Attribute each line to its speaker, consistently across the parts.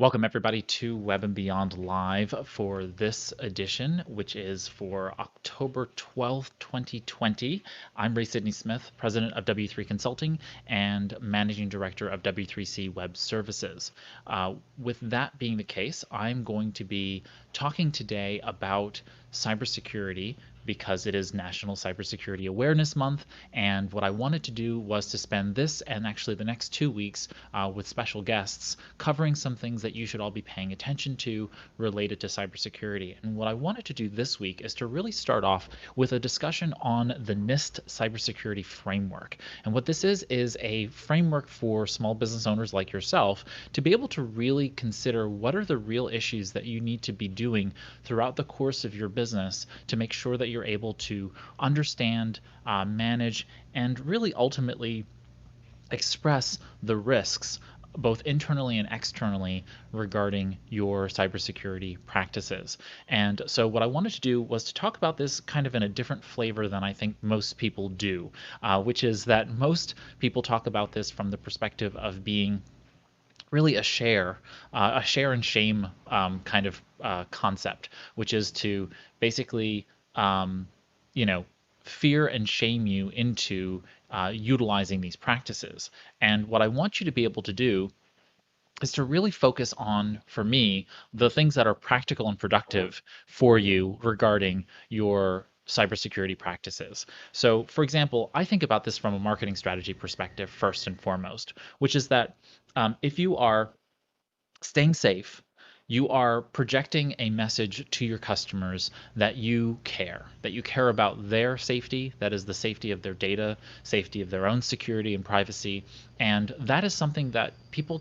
Speaker 1: Welcome everybody to Web and Beyond Live for this edition, which is for October 12th, 2020. I'm Ray Sidney-Smith, President of W3 Consulting and Managing Director of W3C Web Services. With that being the case, I'm going to be talking today about cybersecurity because it is National Cybersecurity Awareness Month, and what I wanted to do was to spend this and actually the next 2 weeks with special guests covering some things that you should all be paying attention to related to cybersecurity. And what I wanted to do this week is to really start off with a discussion on the NIST Cybersecurity Framework. And what this is a framework for small business owners like yourself to be able to really consider what are the real issues that you need to be doing throughout the course of your business to make sure that you're able to understand, manage, and really ultimately express the risks both internally and externally regarding your cybersecurity practices. And so what I wanted to do was to talk about this kind of in a different flavor than I think most people do, which is that most people talk about this from the perspective of being really a share and shame kind of concept, which is to basically, you know, fear and shame you into utilizing these practices. And what I want you to be able to do is to really focus on, for me, the things that are practical and productive for you regarding your cybersecurity practices. So, for example, I think about this from a marketing strategy perspective first and foremost, which is that if you are staying safe, you are projecting a message to your customers that you care about their safety, that is the safety of their data, safety of their own security and privacy, and that is something that people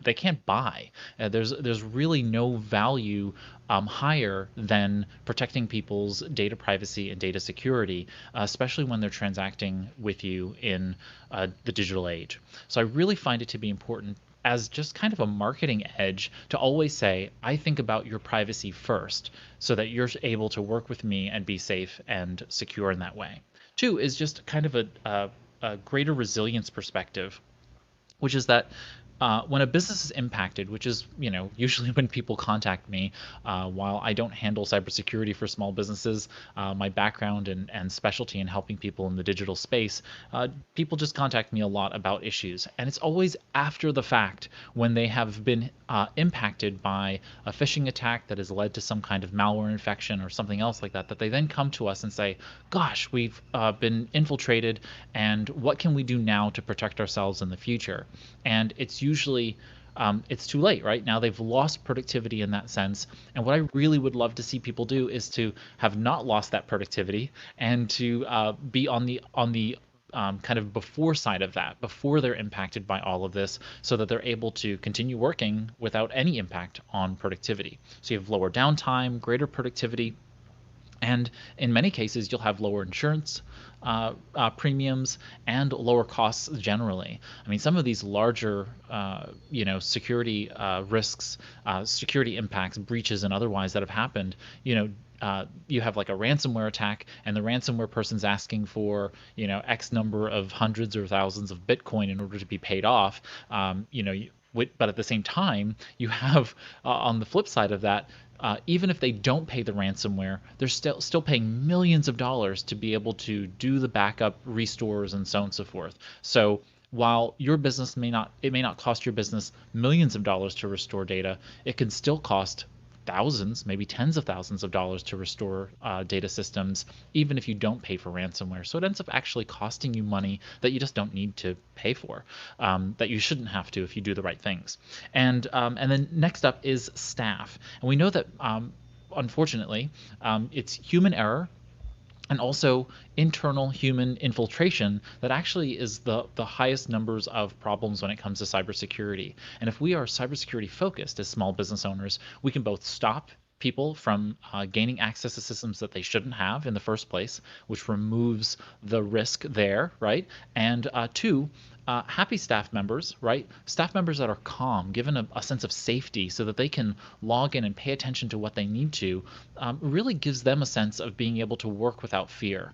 Speaker 1: they can't buy. There's really no value higher than protecting people's data privacy and data security, especially when they're transacting with you in the digital age. So I really find it to be important as just kind of a marketing edge to always say, I think about your privacy first so that you're able to work with me and be safe and secure in that way. Two is just kind of a greater resilience perspective, which is that when a business is impacted, which is usually when people contact me, while I don't handle cybersecurity for small businesses, my background and specialty in helping people in the digital space, people just contact me a lot about issues, and it's always after the fact when they have been impacted by a phishing attack that has led to some kind of malware infection or something else like that, that they then come to us and say, "Gosh, we've been infiltrated, and what can we do now to protect ourselves in the future?" And usually it's too late, right? Now they've lost productivity in that sense. And what I really would love to see people do is to have not lost that productivity and to be on the kind of before side of that, before they're impacted by all of this, so that they're able to continue working without any impact on productivity. So you have lower downtime, greater productivity, and in many cases, you'll have lower insurance premiums and lower costs generally. I mean, some of these larger, security risks, security impacts, breaches, and otherwise that have happened, you have like a ransomware attack, and the ransomware person's asking for, X number of hundreds or thousands of Bitcoin in order to be paid off. But at the same time, you have on the flip side of that, even if they don't pay the ransomware, they're still paying millions of dollars to be able to do the backup, restores, and so on and so forth. So while your business may not cost your business millions of dollars to restore data, it can still cost thousands, maybe tens of thousands of dollars to restore data systems, even if you don't pay for ransomware. So it ends up actually costing you money that you just don't need to pay for, that you shouldn't have to if you do the right things. And then next up is staff. And we know that unfortunately, it's human error and also internal human infiltration that actually is the highest numbers of problems when it comes to cybersecurity. And if we are cybersecurity focused as small business owners, we can both stop people from gaining access to systems that they shouldn't have in the first place, which removes the risk there, right? And two, Happy staff members, right? Staff members that are calm, given a sense of safety so that they can log in and pay attention to what they need to, really gives them a sense of being able to work without fear.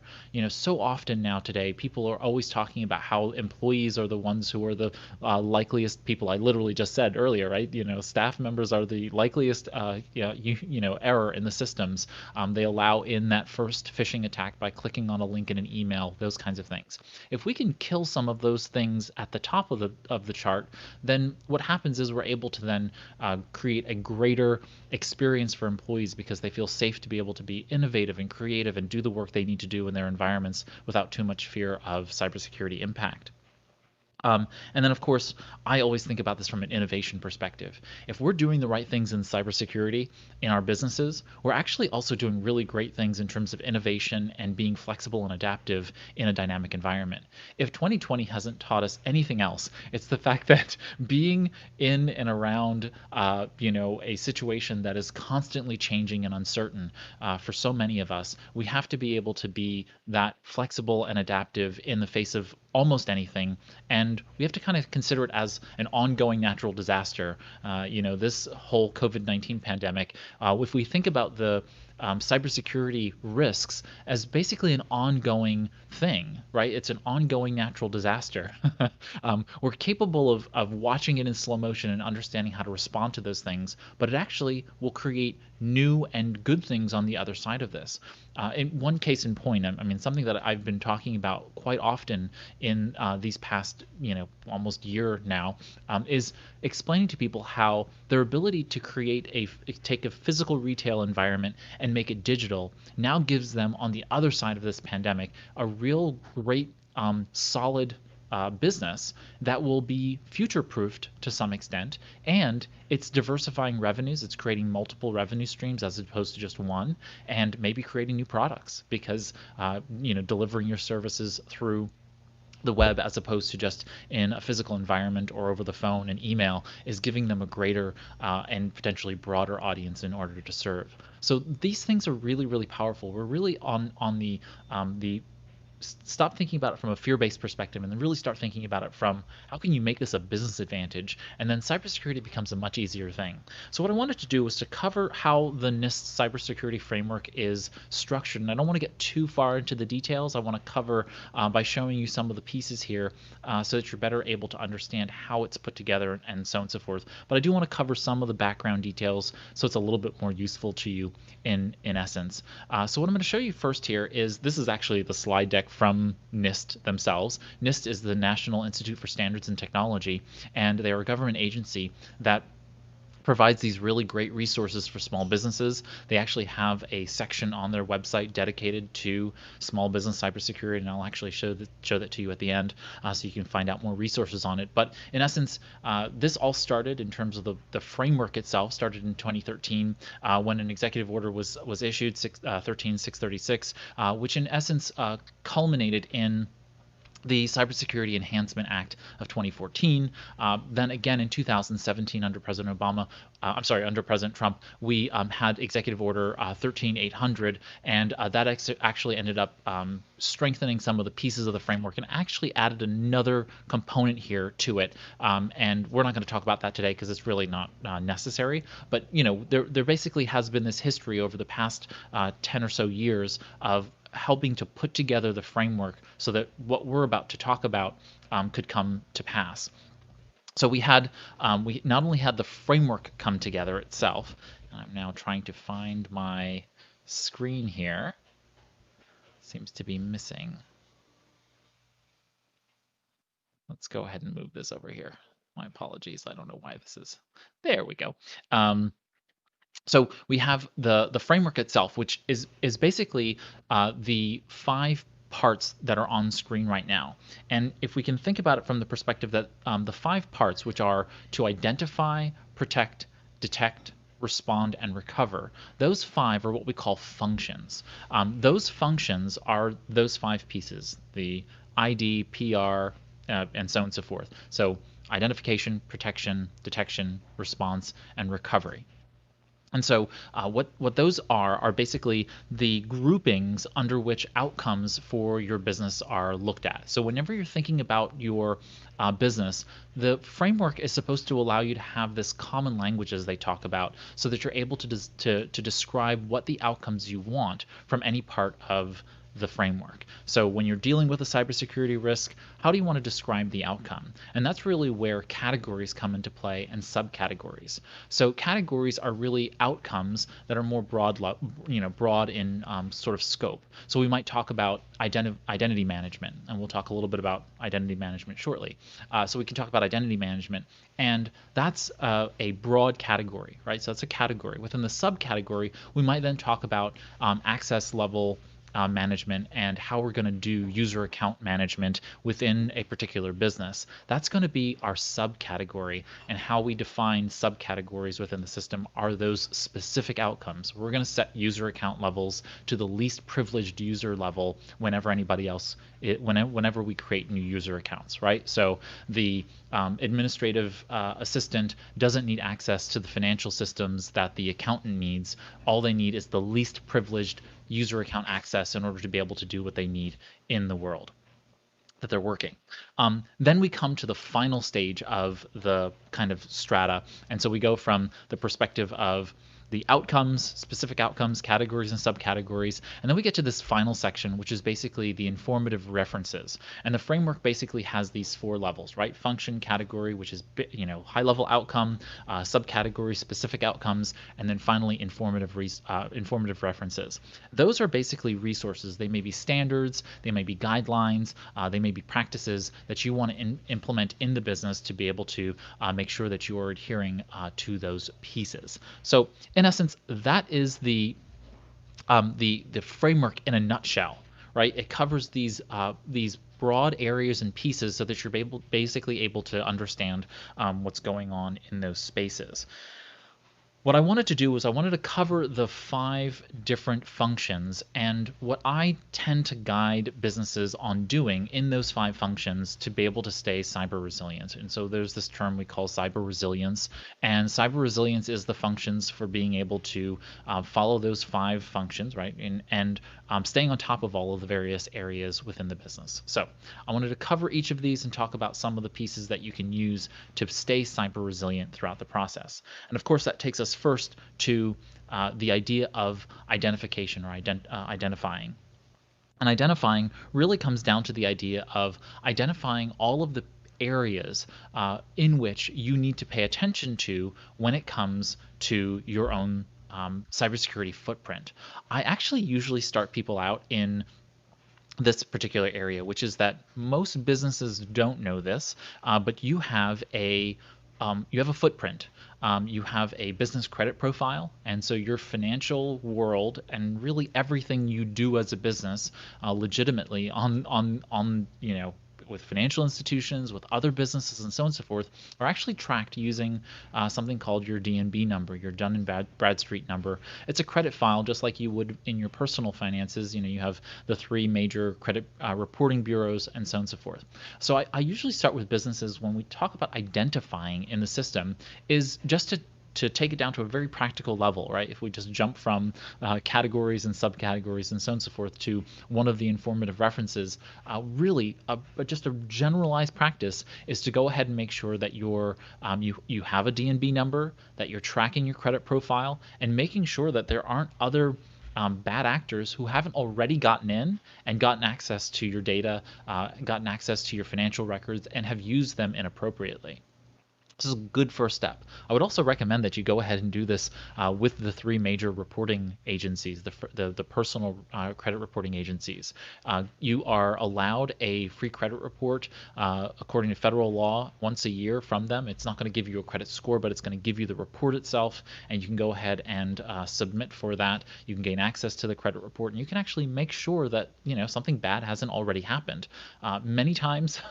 Speaker 1: So often now today, people are always talking about how employees are the ones who are the likeliest people. I literally just said earlier, right? Staff members are the likeliest error in the systems. They allow in that first phishing attack by clicking on a link in an email, those kinds of things. If we can kill some of those things at the top of the chart, then what happens is we're able to then create a greater experience for employees because they feel safe to be able to be innovative and creative and do the work they need to do in their environments without too much fear of cybersecurity impact. And then, of course, I always think about this from an innovation perspective. If we're doing the right things in cybersecurity in our businesses, we're actually also doing really great things in terms of innovation and being flexible and adaptive in a dynamic environment. If 2020 hasn't taught us anything else, it's the fact that being in and around, a situation that is constantly changing and uncertain for so many of us, we have to be able to be that flexible and adaptive in the face of almost anything, and we have to kind of consider it as an ongoing natural disaster. This whole COVID-19 pandemic, if we think about the cybersecurity risks as basically an ongoing thing, right? It's an ongoing natural disaster. We're capable of watching it in slow motion and understanding how to respond to those things, but it actually will create new and good things on the other side of this. In one case in point, I mean, something that I've been talking about quite often in these past, almost year now, is explaining to people how their ability to take a physical retail environment and make it digital now gives them, on the other side of this pandemic, a real great solid business that will be future proofed to some extent, and it's diversifying revenues. It's creating multiple revenue streams as opposed to just one, and maybe creating new products because delivering your services through the web as opposed to just in a physical environment or over the phone and email is giving them a greater and potentially broader audience in order to serve. So these things are really, really powerful. We're really on the stop thinking about it from a fear-based perspective and then really start thinking about it from how can you make this a business advantage, and then cybersecurity becomes a much easier thing. So what I wanted to do was to cover how the NIST Cybersecurity Framework is structured, and I don't want to get too far into the details. I want to cover by showing you some of the pieces here so that you're better able to understand how it's put together and so on and so forth. But I do want to cover some of the background details so it's a little bit more useful to you in essence. So what I'm going to show you first here is this is actually the slide deck from NIST themselves. NIST is the National Institute for Standards and Technology, and they are a government agency that provides these really great resources for small businesses. They actually have a section on their website dedicated to small business cybersecurity, and I'll actually show that to you at the end so you can find out more resources on it. But in essence, this all started in terms of the framework itself, started in 2013 when an executive order was issued, 13636, which in essence culminated in the Cybersecurity Enhancement Act of 2014. Then again in 2017 under President under President Trump, we had Executive Order 13800, and that actually ended up strengthening some of the pieces of the framework and actually added another component here to it. And we're not going to talk about that today because it's really not necessary. But there basically has been this history over the past 10 or so years of helping to put together the framework so that what we're about to talk about could come to pass. So we not only had the framework come together itself, and I'm now trying to find my screen here. Seems to be missing. Let's go ahead and move this over here. My apologies. I don't know why this is. There we go. So we have the framework itself, which is basically the 5 parts that are on screen right now. And if we can think about it from the perspective that the 5 parts, which are to identify, protect, detect, respond, and recover, those 5 are what we call functions. Those functions are those 5 pieces: the ID, PR, and so on and so forth. So identification, protection, detection, response, and recovery. And so what those are basically the groupings under which outcomes for your business are looked at. So whenever you're thinking about your business, the framework is supposed to allow you to have this common language as they talk about, so that you're able to describe what the outcomes you want from any part of the framework. So when you're dealing with a cybersecurity risk, how do you want to describe the outcome? And that's really where categories come into play and subcategories. So categories are really outcomes that are more broad, broad in sort of scope. So we might talk about identity management, and we'll talk a little bit about identity management shortly. So we can talk about identity management, and that's a broad category, right? So that's a category. Within the subcategory, we might then talk about access level management and how we're going to do user account management within a particular business. That's going to be our subcategory, and how we define subcategories within the system are those specific outcomes. We're going to set user account levels to the least privileged user level whenever anybody else, whenever we create new user accounts, right? So the administrative assistant doesn't need access to the financial systems that the accountant needs. All they need is the least privileged user account access in order to be able to do what they need in the world that they're working. Then we come to the final stage of the kind of strata. And so we go from the perspective of the outcomes, specific outcomes, categories and subcategories. And then we get to this final section, which is basically the informative references. And the framework basically has these four levels, right? Function, category, which is, high level outcome, subcategory, specific outcomes, and then finally informative references. Those are basically resources. They may be standards, they may be guidelines, they may be practices that you want to implement in the business to be able to make sure that you are adhering to those pieces. So in essence, that is the framework in a nutshell, right? It covers these broad areas and pieces so that you're basically able to understand what's going on in those spaces. What I wanted to do was I wanted to cover the 5 different functions and what I tend to guide businesses on doing in those 5 functions to be able to stay cyber resilient. And so there's this term we call cyber resilience, and cyber resilience is the functions for being able to follow those 5 functions, right? And staying on top of all of the various areas within the business. So I wanted to cover each of these and talk about some of the pieces that you can use to stay cyber resilient throughout the process. And of course, that takes us first to the idea of identification or identifying. And identifying really comes down to the idea of identifying all of the areas in which you need to pay attention to when it comes to your own cybersecurity footprint. I actually usually start people out in this particular area, which is that most businesses don't know this, but you have a footprint. You have a business credit profile, and so your financial world and really everything you do as a business, legitimately on with financial institutions, with other businesses, and so on and so forth, are actually tracked using something called your DNB number, your Dun and Bradstreet number. It's a credit file, just like you would in your personal finances. You have the 3 major credit reporting bureaus, and so on and so forth. So I usually start with businesses when we talk about identifying in the system, is just to take it down to a very practical level, right? If we just jump from categories and subcategories and so on and so forth to one of the informative references, just a generalized practice is to go ahead and make sure that you have a DNB number, that you're tracking your credit profile, and making sure that there aren't other bad actors who haven't already gotten in and gotten access to your data, gotten access to your financial records, and have used them inappropriately. This is a good first step. I would also recommend that you go ahead and do this with the 3 major reporting agencies, the personal credit reporting agencies. You are allowed a free credit report according to federal law once a year from them. It's not going to give you a credit score, but it's going to give you the report itself, and you can go ahead and submit for that. You can gain access to the credit report, and you can actually make sure that something bad hasn't already happened. Many times,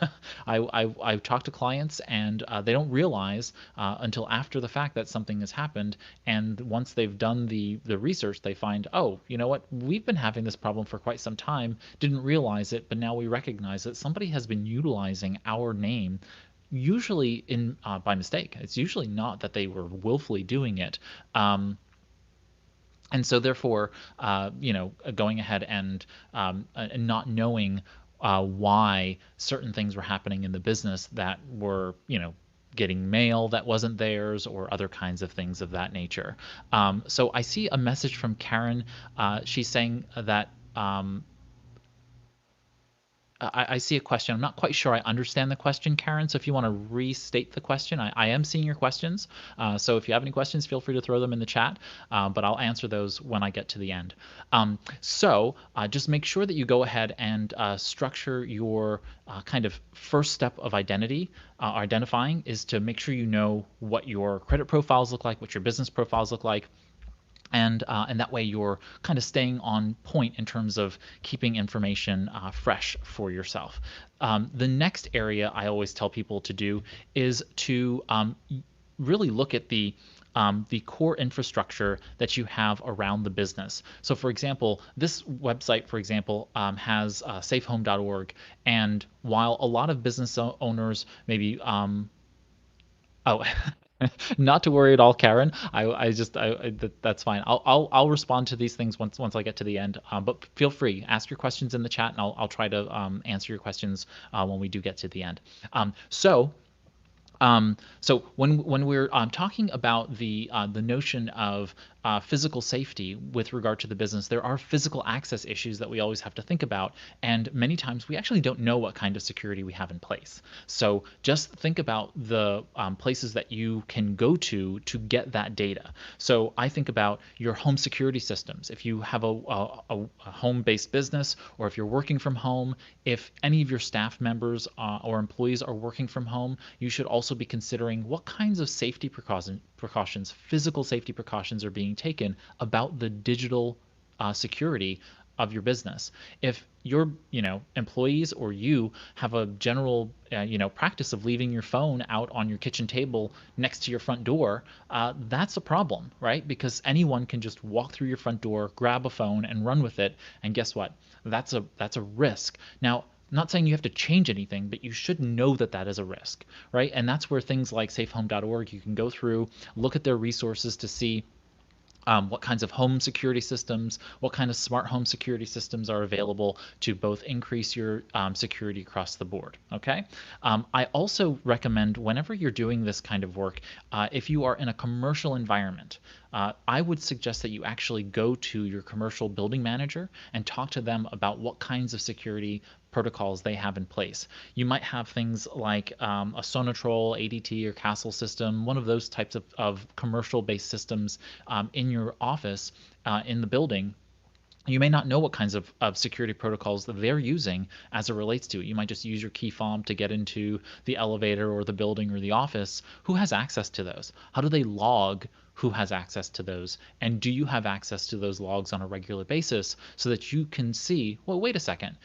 Speaker 1: I've talked to clients and they don't realize until after the fact that something has happened, and once they've done the research, they find, oh, you know what, we've been having this problem for quite some time, didn't realize it, but now we recognize that somebody has been utilizing our name, usually by mistake. It's usually not that they were willfully doing it. And so therefore, going ahead and not knowing why certain things were happening in the business that were, getting mail that wasn't theirs or other kinds of things of that nature. So I see a message from Karen. She's saying that I see a question. I'm not quite sure I understand the question, Karen. So if you want to restate the question, I am seeing your questions. So if you have any questions, feel free to throw them in the chat, but I'll answer those when I get to the end. Just make sure that you go ahead and structure your kind of first step of identifying is to make sure you know what your credit profiles look like, what your business profiles look like, and that way you're kind of staying on point in terms of keeping information fresh for yourself. The next area I always tell people to do is to really look at the core infrastructure that you have around the business. So for example, this website, for example, has safehome.org. And while a lot of business owners maybe oh, not to worry at all, Karen. That's fine. I'll respond to these things once I get to the end. But feel free, ask your questions in the chat, and I'll try to answer your questions when we do get to the end. So when we're talking about the notion of physical safety with regard to the business, there are physical access issues that we always have to think about, and many times we actually don't know what kind of security we have in place. So just think about the places that you can go to get that data. So I think about your home security systems. If you have a home-based business, or if you're working from home, if any of your staff members or employees are working from home, you should also be considering what kinds of safety precautions, physical safety precautions are being taken about the digital security of your business. If your employees or you have a general practice of leaving your phone out on your kitchen table next to your front door, that's a problem, right? Because anyone can just walk through your front door, grab a phone, and run with it. And guess what? That's a risk. Now, I'm not saying you have to change anything, but you should know that that is a risk, right? And that's where things like safehome.org, you can go through, look at their resources to see what kinds of home security systems, what kind of smart home security systems are available to both increase your security across the board, okay? I also recommend whenever you're doing this kind of work, if you are in a commercial environment, I would suggest that you actually go to your commercial building manager and talk to them about what kinds of security protocols they have in place. You might have things like a Sonatrol, ADT, or Castle system, one of those types of commercial-based systems in your office, in the building. You may not know what kinds of security protocols that they're using as it relates to it. You might just use your key fob to get into the elevator or the building or the office. Who has access to those? How do they log who has access to those? And do you have access to those logs on a regular basis so that you can see, well, wait a second,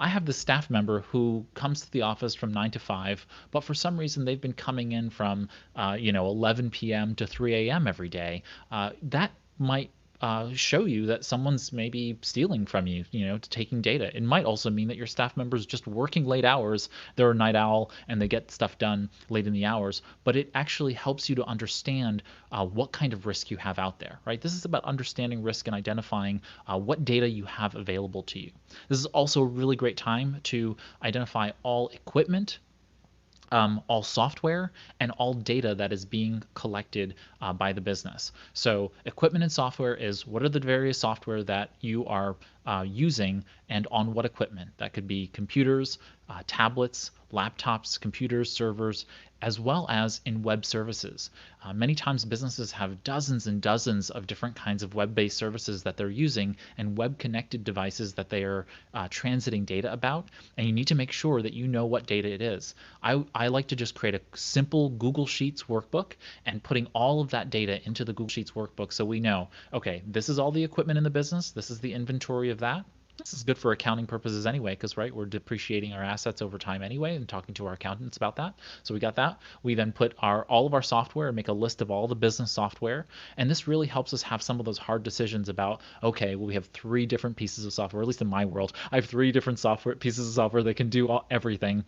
Speaker 1: I have this staff member who comes to the office from 9 to 5, but for some reason they've been coming in from 11 p.m. to 3 a.m. every day. That might show you that someone's maybe stealing from you, taking data. It might also mean that your staff member's just working late hours. They're a night owl and they get stuff done late in the hours, but it actually helps you to understand what kind of risk you have out there, right? This is about understanding risk and identifying what data you have available to you. This is also a really great time to identify all equipment, all software, and all data that is being collected by the business. So equipment and software is what are the various software that you are using and on what equipment. That could be computers, tablets, laptops, computers, servers, as well as in web services. Many times businesses have dozens and dozens of different kinds of web-based services that they're using and web-connected devices that they are transiting data about, and you need to make sure that you know what data it is. I like to just create a simple Google Sheets workbook and putting all of that data into the Google Sheets workbook so we know, okay, this is all the equipment in the business, this is the inventory of that. This is good for accounting purposes anyway, because right, we're depreciating our assets over time anyway, and talking to our accountants about that. So we got that. We then put all of our software and make a list of all the business software, and this really helps us have some of those hard decisions about, okay, well, we have three different pieces of software. At least in my world, I have three different software pieces of software that can do everything.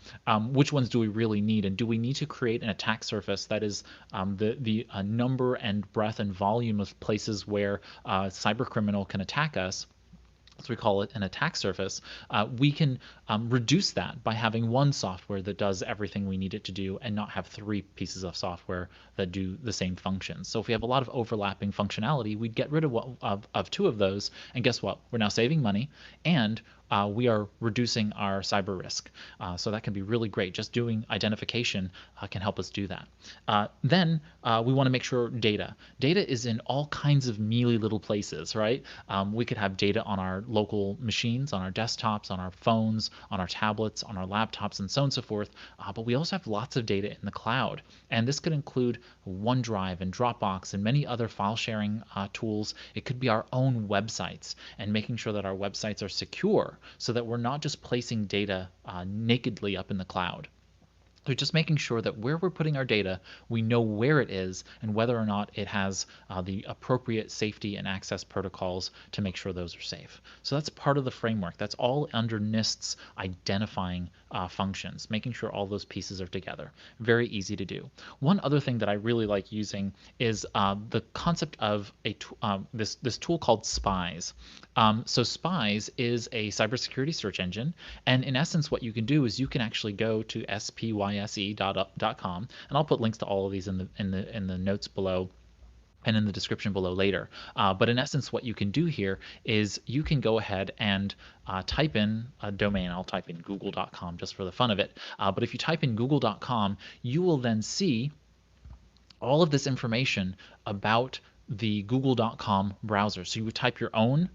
Speaker 1: Which ones do we really need, and do we need to create an attack surface that is the number and breadth and volume of places where cyber criminal can attack us, as we call it, an attack surface, we can reduce that by having one software that does everything we need it to do and not have three pieces of software that do the same functions. So if we have a lot of overlapping functionality, we'd get rid of two of those, and guess what? We're now saving money, and we are reducing our cyber risk. So that can be really great. Just doing identification can help us do that. Then we want to make sure data is in all kinds of mealy little places, right? We could have data on our local machines, on our desktops, on our phones, on our tablets, on our laptops, and so on and so forth. But we also have lots of data in the cloud. And this could include OneDrive and Dropbox and many other file sharing tools. It could be our own websites, and making sure that our websites are secure so that we're not just placing data nakedly up in the cloud. So just making sure that where we're putting our data, we know where it is and whether or not it has the appropriate safety and access protocols to make sure those are safe. So that's part of the framework. That's all under NIST's identifying functions, making sure all those pieces are together. Very easy to do. One other thing that I really like using is the concept of this tool called Spies. So Spies is a cybersecurity search engine, and in essence, what you can do is you can actually go to spyse.com, and I'll put links to all of these in the notes below and in the description below later. But in essence, what you can do here is you can go ahead and type in a domain. I'll type in google.com just for the fun of it. But if you type in google.com, you will then see all of this information about the google.com browser. So you would type your own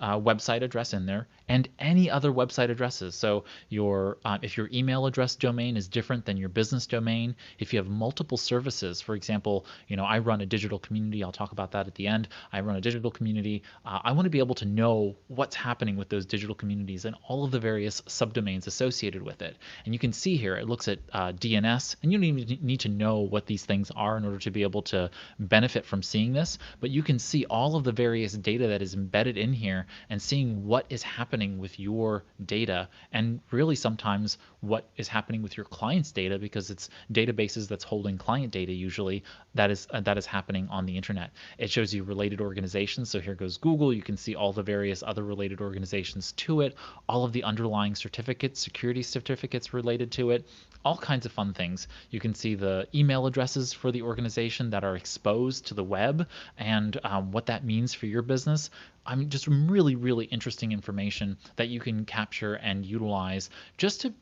Speaker 1: website address in there, and any other website addresses. So if your email address domain is different than your business domain, if you have multiple services, for example, I run a digital community. I'll talk about that at the end. I run a digital community. I want to be able to know what's happening with those digital communities and all of the various subdomains associated with it. And you can see here, it looks at DNS, and you don't even need to know what these things are in order to be able to benefit from seeing this, but you can see all of the various data that is embedded in here and seeing what is happening with your data, and really sometimes what is happening with your client's data, because it's databases that's holding client data usually that is happening on the internet. It shows you related organizations. So here goes Google. You can see all the various other related organizations to it, all of the underlying certificates, security certificates related to it, all kinds of fun things. You can see the email addresses for the organization that are exposed to the web, and what that means for your business. I mean, just really, really interesting information that you can capture and utilize just to,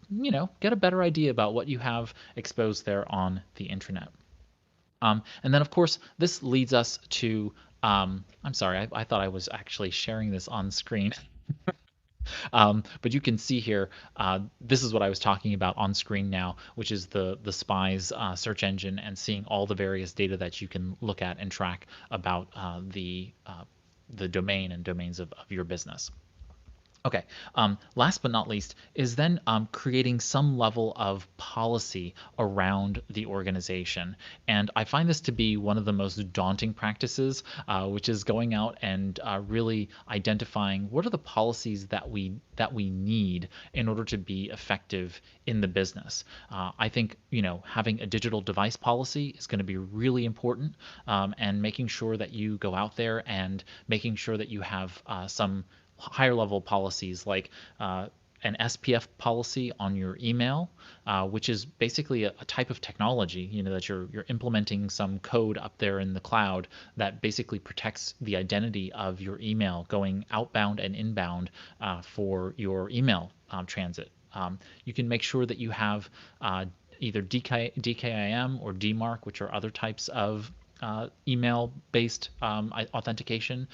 Speaker 1: get a better idea about what you have exposed there on the internet. And then, of course, this leads us to, I'm sorry, I thought I was actually sharing this on screen. But you can see here, this is what I was talking about on screen now, which is the Spies search engine, and seeing all the various data that you can look at and track about the domain and domains of your business. Okay, last but not least is then creating some level of policy around the organization. And I find this to be one of the most daunting practices, which is going out and really identifying what are the policies that we need in order to be effective in the business. I think having a digital device policy is going to be really important, and making sure that you go out there and making sure that you have some higher level policies like an SPF policy on your email, which is basically a type of technology, that you're implementing some code up there in the cloud that basically protects the identity of your email going outbound and inbound for your email transit. You can make sure that you have either DKIM or DMARC, which are other types of email-based authentication.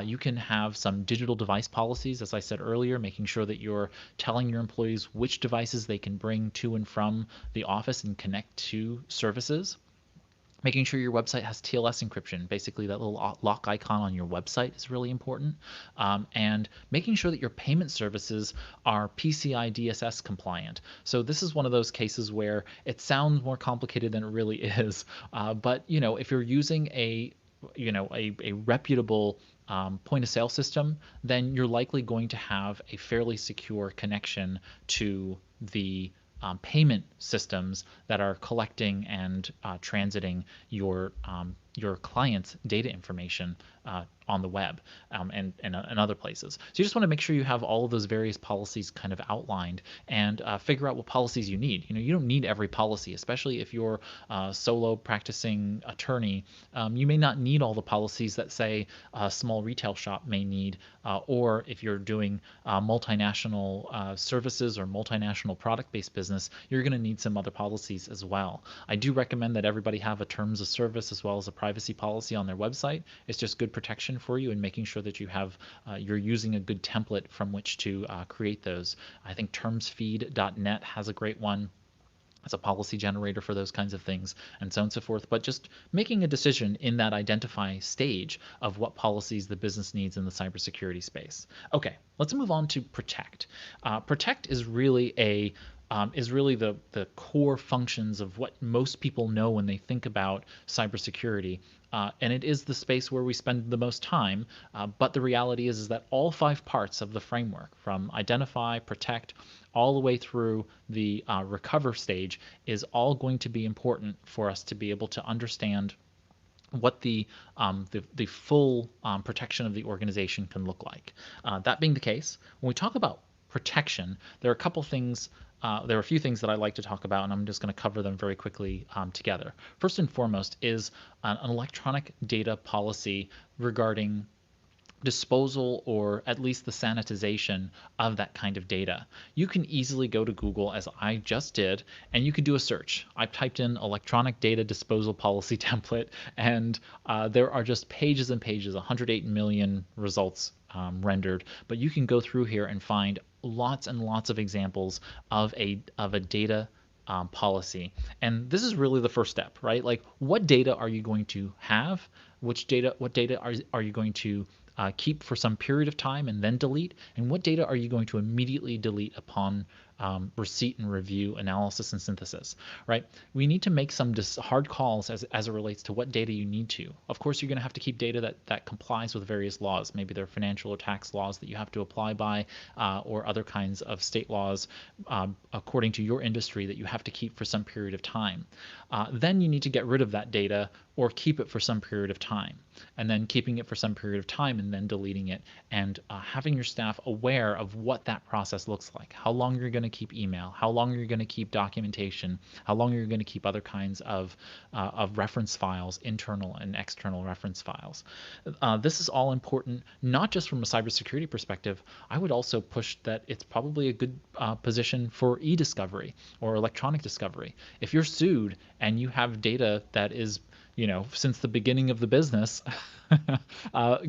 Speaker 1: You can have some digital device policies, as I said earlier, making sure that you're telling your employees which devices they can bring to and from the office and connect to services. Making sure your website has TLS encryption, basically that little lock icon on your website, is really important. And making sure that your payment services are PCI DSS compliant. So this is one of those cases where it sounds more complicated than it really is. But if you're using a reputable point of sale system, then you're likely going to have a fairly secure connection to the payment systems that are collecting and transiting your client's data information on the web and other places. So you just want to make sure you have all of those various policies kind of outlined and figure out what policies you need. You don't need every policy, especially if you're a solo practicing attorney. You may not need all the policies that, say, a small retail shop may need, or if you're doing multinational services or multinational product-based business, you're going to need some other policies as well. I do recommend that everybody have a terms of service as well as a privacy policy on their website. It's just good protection for you and making sure that you have you're using a good template from which to create those. I think termsfeed.net has a great one. It's a policy generator for those kinds of things, and so on and so forth. But just making a decision in that identify stage of what policies the business needs in the cybersecurity space. Okay, let's move on to protect. Protect is really the core functions of what most people know when they think about cybersecurity. And it is the space where we spend the most time. But the reality is that all 5 parts of the framework, from identify, protect, all the way through the recover stage, is all going to be important for us to be able to understand what the full protection of the organization can look like. That being the case, when we talk about protection, there are a couple things. There are a few things that I like to talk about, and I'm just going to cover them very quickly together. First and foremost is an electronic data policy regarding disposal, or at least the sanitization of that kind of data. You can easily go to Google, as I just did, and you could do a search. I've typed in electronic data disposal policy template, and there are just pages and pages, 108 million results rendered. But you can go through here and find lots and lots of examples of a data policy. And this is really the first step, right? Like, what data are you going to have? What data are you going to keep for some period of time and then delete? And what data are you going to immediately delete upon receipt and review, analysis and synthesis, right? We need to make some hard calls as it relates to what data you need to. Of course, you're going to have to keep data that complies with various laws. Maybe there are financial or tax laws that you have to apply by, or other kinds of state laws according to your industry that you have to keep for some period of time. Then you need to get rid of that data or keep it for some period of time, and then keeping it for some period of time and then deleting it, and having your staff aware of what that process looks like, how long you're going to keep email, how long you're going to keep documentation, how long you're going to keep other kinds of reference files, internal and external reference files. This is all important, not just from a cybersecurity perspective. I would also push that it's probably a good position for e-discovery or electronic discovery. If you're sued and you have data that is, since the beginning of the business,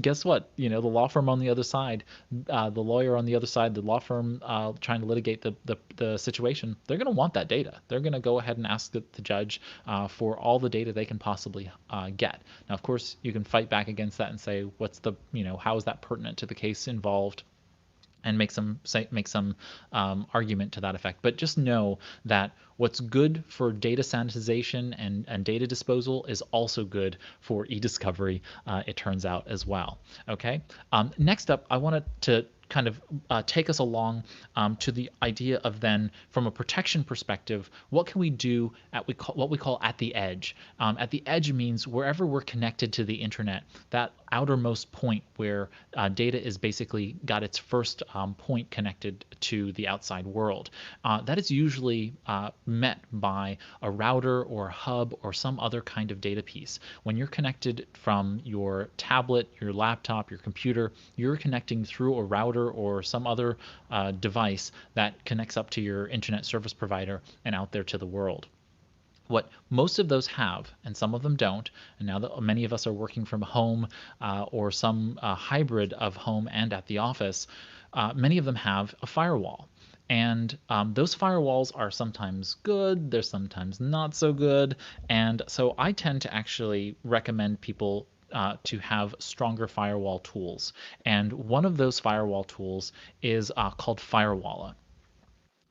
Speaker 1: guess what? The law firm on the other side, the lawyer on the other side, the law firm trying to litigate the situation, they're going to want that data. They're going to go ahead and ask the judge for all the data they can possibly get. Now, of course, you can fight back against that and say, how is that pertinent to the case involved? And make some argument to that effect. But just know that what's good for data sanitization and data disposal is also good for e-discovery, it turns out, as well. Okay. Next up, I wanted to kind of take us along to the idea of, then, from a protection perspective, what can we do at what we call at the edge? At the edge means wherever we're connected to the internet, that outermost point where data is basically got its first point connected to the outside world. That is usually met by a router or a hub or some other kind of data piece. When you're connected from your tablet, your laptop, your computer, you're connecting through a router or some other device that connects up to your internet service provider and out there to the world. What most of those have, and some of them don't, and now that many of us are working from home or some hybrid of home and at the office, many of them have a firewall. And those firewalls are sometimes good, they're sometimes not so good. And so I tend to actually recommend people to have stronger firewall tools. And one of those firewall tools is called Firewalla.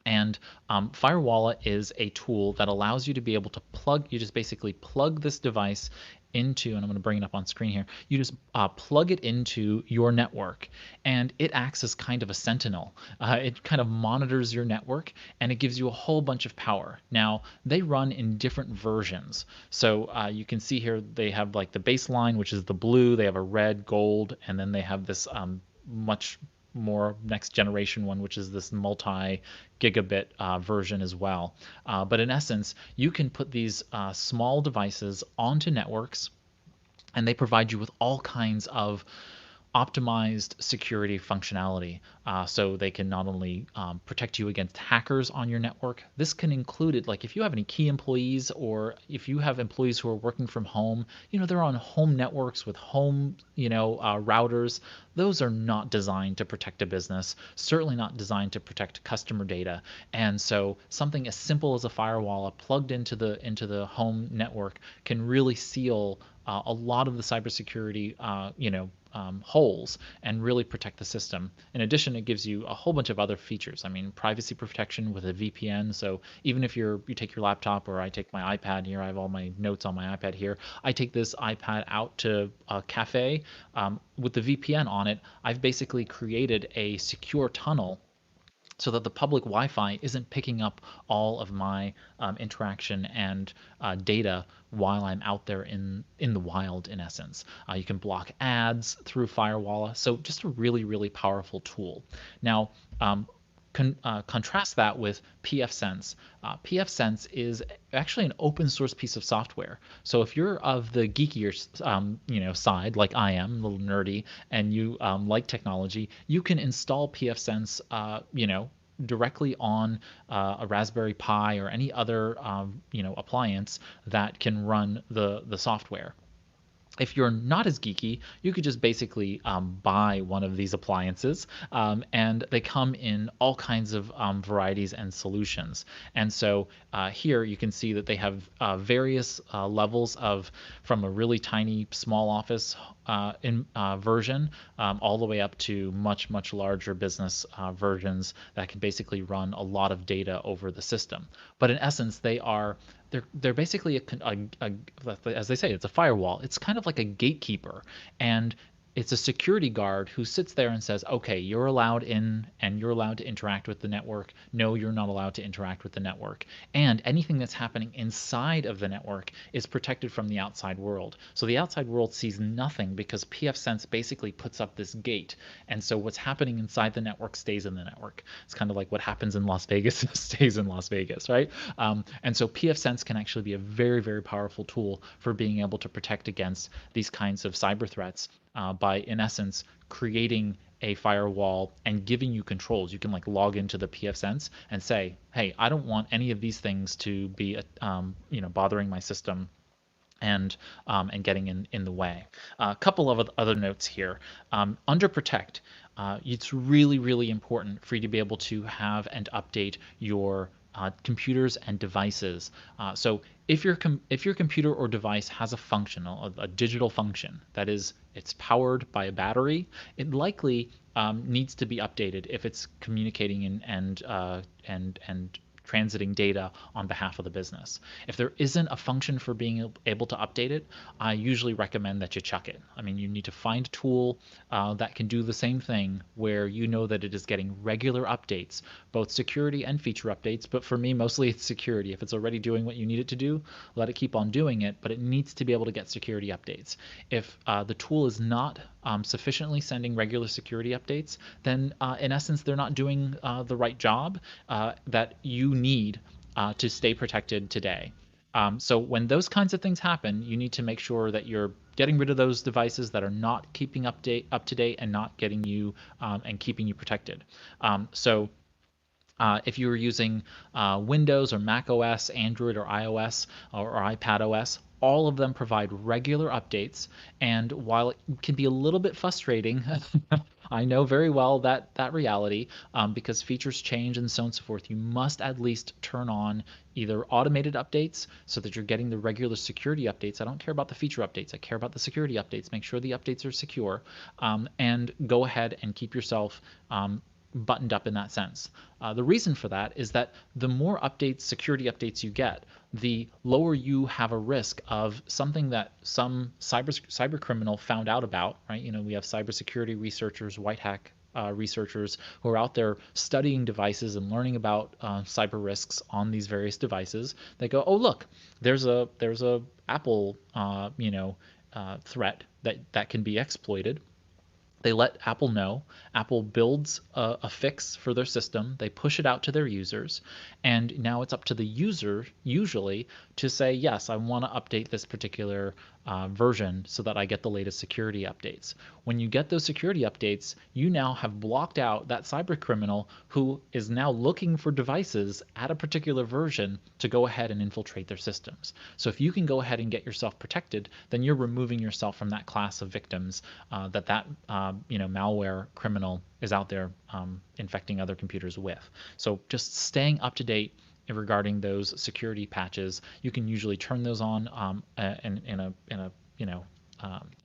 Speaker 1: And Firewalla is a tool that allows you to be able to you just basically plug this device into, and I'm going to bring it up on screen here. You just plug it into your network, and it acts as kind of a sentinel. It kind of monitors your network, and it gives you a whole bunch of power. Now, they run in different versions. So you can see here they have like the baseline, which is the blue. They have a red, gold, and then they have this much more next generation one, which is this multi gigabit version as well. But in essence, you can put these small devices onto networks, and they provide you with all kinds of optimized security functionality. So they can not only protect you against hackers on your network, this can include it like if you have any key employees or if you have employees who are working from home, they're on home networks with home, routers. Those are not designed to protect a business, certainly not designed to protect customer data. And so something as simple as a firewall plugged into the home network can really seal a lot of the cybersecurity, holes and really protect the system. In addition, it gives you a whole bunch of other features. I mean, privacy protection with a VPN. So even if you take your laptop, or I take my iPad here, I have all my notes on my iPad here. I take this iPad out to a cafe with the VPN on it. I've basically created a secure tunnel so that the public Wi-Fi isn't picking up all of my interaction and data while I'm out there in the wild, in essence. You can block ads through Firewalla, so just a really, really powerful tool. Now, contrast that with pfSense. pfSense is actually an open source piece of software. So if you're of the geekier side, like I am, a little nerdy, and you like technology, you can install pfSense, directly on a Raspberry Pi or any other appliance that can run the software. If you're not as geeky, you could just basically buy one of these appliances, and they come in all kinds of varieties and solutions. And so here you can see that they have various levels of, from a really tiny small office version all the way up to much, much larger business versions that can basically run a lot of data over the system. But in essence, they're basically as they say, it's a firewall. It's kind of like a gatekeeper, and it's a security guard who sits there and says, okay, you're allowed in and you're allowed to interact with the network. No, you're not allowed to interact with the network. And anything that's happening inside of the network is protected from the outside world. So the outside world sees nothing because pfSense basically puts up this gate. And so what's happening inside the network stays in the network. It's kind of like what happens in Las Vegas stays in Las Vegas, right? And so pfSense can actually be a very, very powerful tool for being able to protect against these kinds of cyber threats by, in essence, creating a firewall and giving you controls. You can like log into the pfSense and say, hey, I don't want any of these things to be bothering my system and getting in the way. A couple of other notes here. Under Protect, it's really, really important for you to be able to have and update your computers and devices. So if your computer or device has a function, a digital function, that is, it's powered by a battery, it likely needs to be updated if it's communicating and transiting data on behalf of the business. If there isn't a function for being able to update it, I usually recommend that you chuck it. I mean, you need to find a tool that can do the same thing where you know that it is getting regular updates, both security and feature updates. But for me, mostly it's security. If it's already doing what you need it to do, let it keep on doing it, but it needs to be able to get security updates. If the tool is not sufficiently sending regular security updates, then in essence, they're not doing the right job that you need to stay protected today. So when those kinds of things happen, you need to make sure that you're getting rid of those devices that are not keeping up to date and not getting you and keeping you protected. If you were using Windows or Mac OS, Android or iOS or iPad OS, all of them provide regular updates. And while it can be a little bit frustrating I know very well that reality, because features change and so on and so forth. You must at least turn on either automated updates so that you're getting the regular security updates. I don't care about the feature updates. I care about the security updates. Make sure the updates are secure, and go ahead and keep yourself buttoned up in that sense. The reason for that is that the more updates, security updates you get, the lower you have a risk of something that some cyber criminal found out about, right? You know, we have cybersecurity researchers, white hat researchers who are out there studying devices and learning about cyber risks on these various devices. They go, oh look, there's a Apple threat that can be exploited. They let Apple know. Apple builds a fix for their system. They push it out to their users. And now it's up to the user, usually, to say, yes, I want to update this particular version so that I get the latest security updates. When you get those security updates, you now have blocked out that cyber criminal who is now looking for devices at a particular version to go ahead and infiltrate their systems. So if you can go ahead and get yourself protected, then you're removing yourself from that class of victims that malware criminal is out there infecting other computers with. So just staying up to date regarding those security patches, you can usually turn those on in a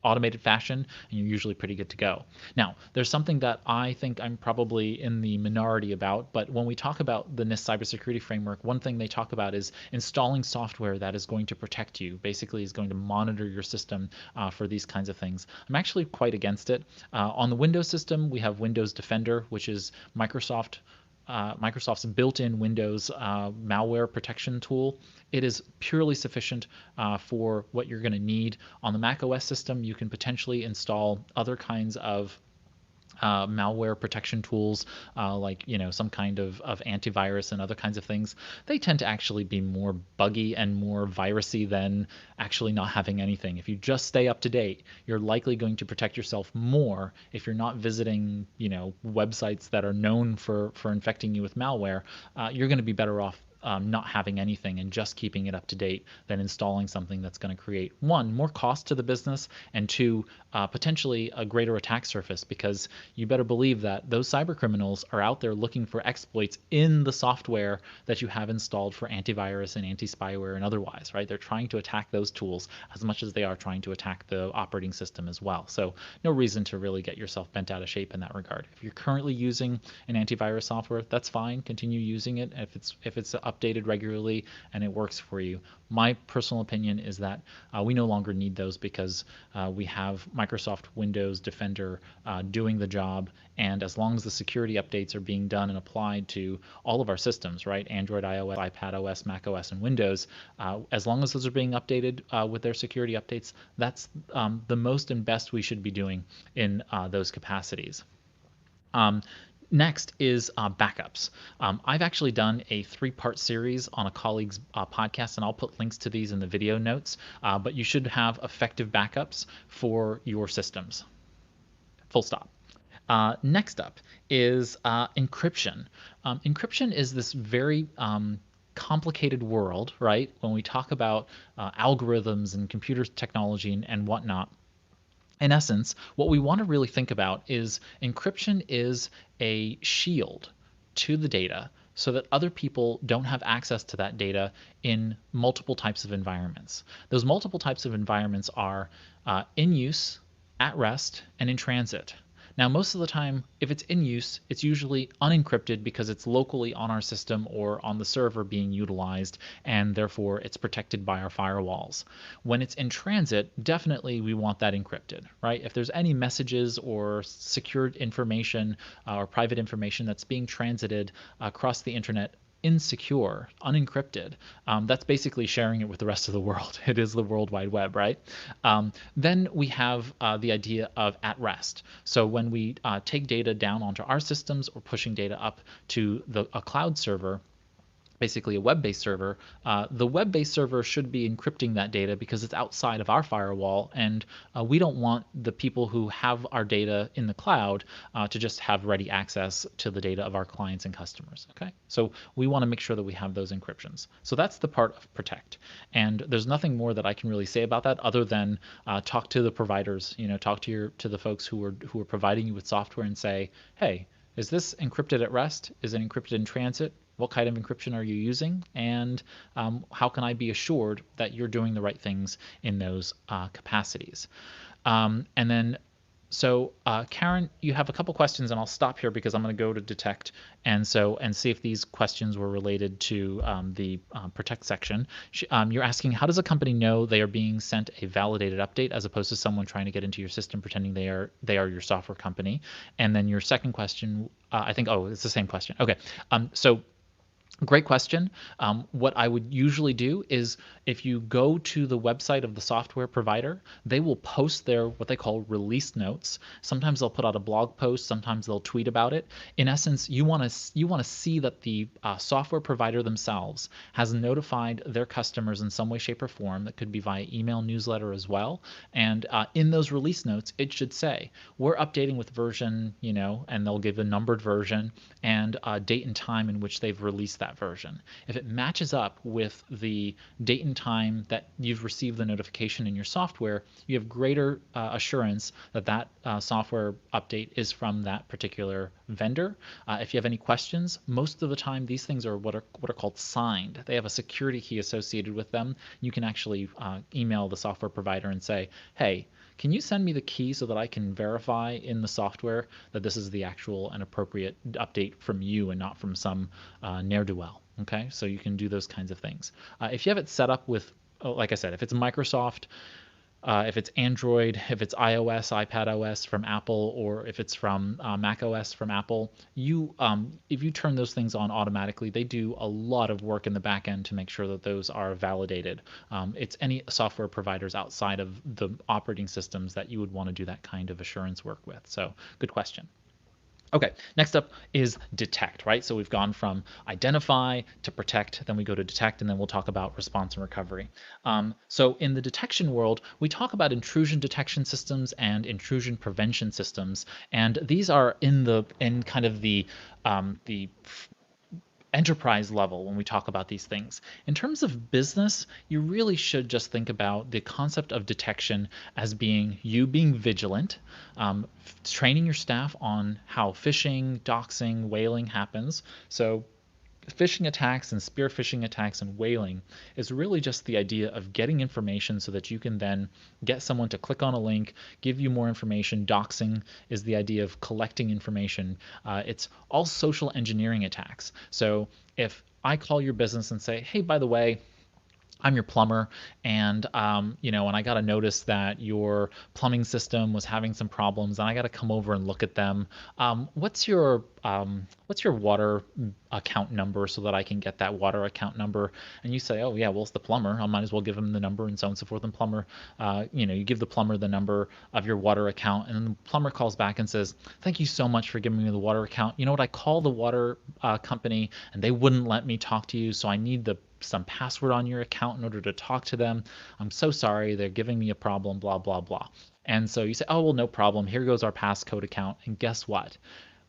Speaker 1: automated fashion, and you're usually pretty good to go. Now, there's something that I think I'm probably in the minority about, but when we talk about the NIST Cybersecurity Framework, one thing they talk about is installing software that is going to protect you, basically is going to monitor your system for these kinds of things. I'm actually quite against it. On the Windows system, we have Windows Defender, which is Microsoft's built-in Windows malware protection tool. It is purely sufficient for what you're going to need. On the Mac OS system, you can potentially install other kinds of malware protection tools, like some kind of antivirus and other kinds of things. They tend to actually be more buggy and more virusy than actually not having anything. If you just stay up to date, you're likely going to protect yourself more if you're not visiting websites that are known for infecting you with malware. You're going to be better off not having anything and just keeping it up to date than installing something that's going to create, one, more cost to the business, and two, potentially a greater attack surface, because you better believe that those cyber criminals are out there looking for exploits in the software that you have installed for antivirus and anti-spyware and otherwise, right? They're trying to attack those tools as much as they are trying to attack the operating system as well. So no reason to really get yourself bent out of shape in that regard. If you're currently using an antivirus software, that's fine. Continue using it if it's updated regularly and it works for you. My personal opinion is that we no longer need those because we have Microsoft Windows Defender doing the job, and as long as the security updates are being done and applied to all of our systems, right? Android, iOS, iPad OS, Mac OS, and Windows, as long as those are being updated with their security updates, that's the most and best we should be doing in those capacities. Next is backups. I've actually done a 3-part series on a colleague's podcast, and I'll put links to these in the video notes, but you should have effective backups for your systems. Full stop. Next up is encryption. Encryption is this very complicated world, right? When we talk about algorithms and computer technology and whatnot. In essence, what we want to really think about is encryption is a shield to the data so that other people don't have access to that data in multiple types of environments. Those multiple types of environments are in use, at rest, and in transit. Now, most of the time, if it's in use, it's usually unencrypted because it's locally on our system or on the server being utilized, and therefore it's protected by our firewalls. When it's in transit, definitely we want that encrypted, right? If there's any messages or secured information or private information that's being transited across the internet, insecure, unencrypted, that's basically sharing it with the rest of the world. It is the World Wide Web, right? Then we have the idea of at rest. So when we take data down onto our systems or pushing data up to a cloud server, basically a web-based server, the web-based server should be encrypting that data because it's outside of our firewall, and we don't want the people who have our data in the cloud to just have ready access to the data of our clients and customers. Okay, so we want to make sure that we have those encryptions. So that's the part of protect, and there's nothing more that I can really say about that other than talk to the providers. Talk to the folks who are providing you with software and say, hey, is this encrypted at rest? Is it encrypted in transit? What kind of encryption are you using? And how can I be assured that you're doing the right things in those capacities? And then, so Karen, you have a couple questions, and I'll stop here because I'm going to go to detect and see if these questions were related to the protect section. You're asking, how does a company know they are being sent a validated update as opposed to someone trying to get into your system pretending they are your software company? And then your second question, I think, it's the same question. Okay, so. Great question. What I would usually do is if you go to the website of the software provider, they will post their what they call release notes. Sometimes they'll put out a blog post. Sometimes they'll tweet about it. In essence, you want to see that the software provider themselves has notified their customers in some way, shape, or form. That could be via email, newsletter as well. And in those release notes, it should say we're updating with version, and they'll give a numbered version and date and time in which they've released that version. If it matches up with the date and time that you've received the notification in your software, you have greater assurance that that software update is from that particular vendor. If you have any questions, most of the time these things are what are called signed. They have a security key associated with them. You can actually email the software provider and say, hey, can you send me the key so that I can verify in the software that this is the actual and appropriate update from you and not from some ne'er-do-well? Okay, so you can do those kinds of things. If you have it set up with, like I said, if it's Microsoft, if it's Android, if it's iOS, iPadOS from Apple, or if it's from macOS from Apple, if you turn those things on automatically, they do a lot of work in the back end to make sure that those are validated. It's any software providers outside of the operating systems that you would want to do that kind of assurance work with. So good question. Okay, next up is detect, right? So we've gone from identify to protect, then we go to detect, and then we'll talk about response and recovery. So in the detection world, we talk about intrusion detection systems and intrusion prevention systems, and these are in kind of the enterprise level when we talk about these things. In terms of business, you really should just think about the concept of detection as being you being vigilant, training your staff on how phishing, doxing, whaling happens. So phishing attacks and spear phishing attacks and whaling is really just the idea of getting information so that you can then get someone to click on a link, give you more information. Doxing is the idea of collecting information. It's all social engineering attacks. So if I call your business and say, hey, by the way, I'm your plumber, and and I got to notice that your plumbing system was having some problems, and I got to come over and look at them. What's your water account number so that I can get that water account number? And you say, oh yeah, well, it's the plumber. I might as well give him the number, and so on and so forth. And plumber, you give the plumber the number of your water account, and then the plumber calls back and says, thank you so much for giving me the water account. You know what? I called the water company, and they wouldn't let me talk to you, so I need some password on your account in order to talk to them. I'm so sorry, they're giving me a problem, blah, blah, blah. And so you say, oh, well, no problem. Here goes our passcode account. And guess what?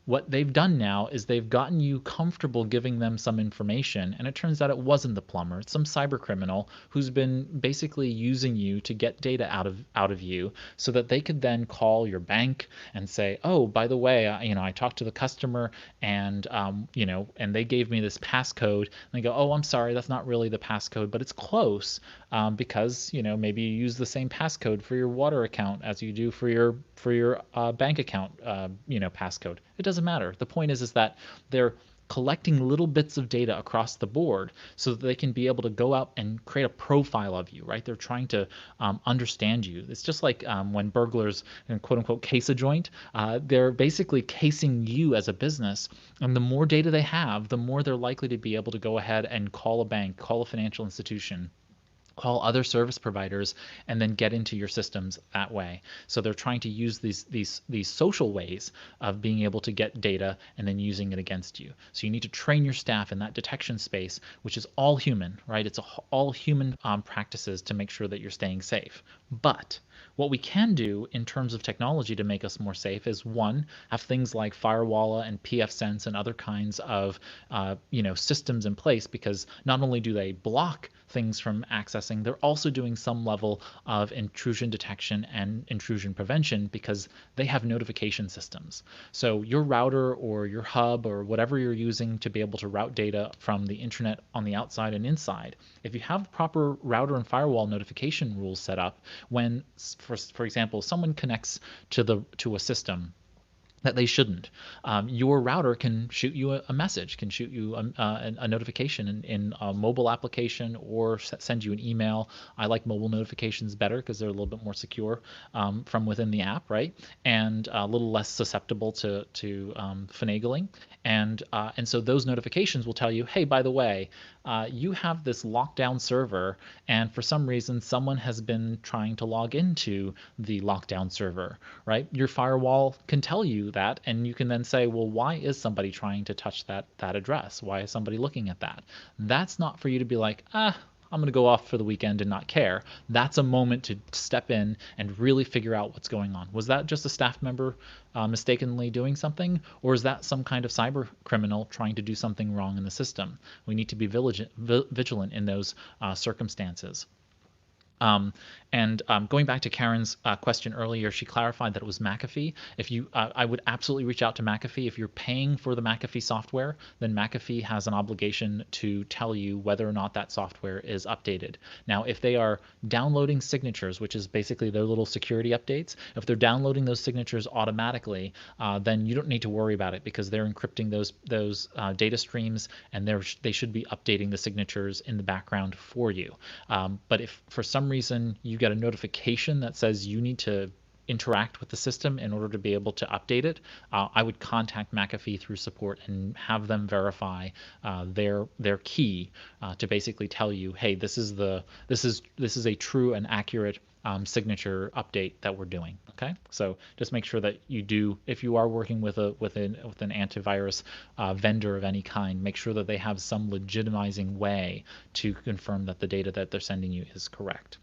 Speaker 1: What they've done now is they've gotten you comfortable giving them some information, and it turns out it wasn't the plumber. It's some cyber criminal who's been basically using you to get data out of you so that they could then call your bank and say, oh, by the way, I talked to the customer and and they gave me this passcode. And they go, oh, I'm sorry, that's not really the passcode, but it's close because maybe you use the same passcode for your water account as you do for your bank account passcode. It doesn't matter. The point is that they're collecting little bits of data across the board so that they can be able to go out and create a profile of you, right? They're trying to understand you. It's just like when burglars, quote unquote, case a joint, they're basically casing you as a business. And the more data they have, the more they're likely to be able to go ahead and call a bank, call a financial institution, call other service providers, and then get into your systems that way. So they're trying to use these social ways of being able to get data and then using it against you. So you need to train your staff in that detection space, which is all human, right? It's all human practices to make sure that you're staying safe. But what we can do in terms of technology to make us more safe is, one, have things like Firewalla and pfSense and other kinds of systems in place, because not only do they block things from accessing, they're also doing some level of intrusion detection and intrusion prevention, because they have notification systems. So your router or your hub or whatever you're using to be able to route data from the internet on the outside and inside, if you have proper router and firewall notification rules set up, when, for example, someone connects to a system that they shouldn't, your router can shoot you a message, can shoot you a notification in a mobile application, or send you an email. I like mobile notifications better because they're a little bit more secure from within the app, right? And a little less susceptible to finagling. And so those notifications will tell you, hey, by the way, you have this lockdown server, and for some reason someone has been trying to log into the lockdown server, right? Your firewall can tell you that, and you can then say, well, why is somebody trying to touch that address? Why is somebody looking at that? That's not for you to be like, I'm going to go off for the weekend and not care. That's a moment to step in and really figure out what's going on. Was that just a staff member mistakenly doing something, or is that some kind of cyber criminal trying to do something wrong in the system? We need to be vigilant in those circumstances. Going back to Karen's question earlier, she clarified that it was McAfee. I would absolutely reach out to McAfee. If you're paying for the McAfee software, then McAfee has an obligation to tell you whether or not that software is updated. Now, if they are downloading signatures, which is basically their little security updates, if they're downloading those signatures automatically, then you don't need to worry about it, because they're encrypting those data streams, and they should be updating the signatures in the background for you. But if for some reason you get a notification that says you need to interact with the system in order to be able to update it, I would contact McAfee through support and have them verify their key to basically tell you, hey, this is a true and accurate signature update that we're doing. Okay, so just make sure that you do, if you are working with an antivirus vendor of any kind, make sure that they have some legitimizing way to confirm that the data that they're sending you is correct.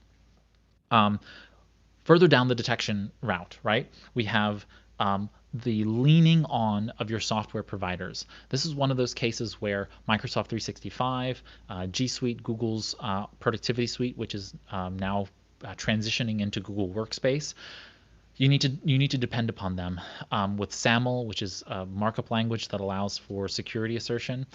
Speaker 1: Further down the detection route, right, we have the leaning on of your software providers. This is one of those cases where Microsoft 365, G Suite, Google's productivity suite, which is now transitioning into Google Workspace, you need to depend upon them. With SAML, which is a markup language that allows for security assertion,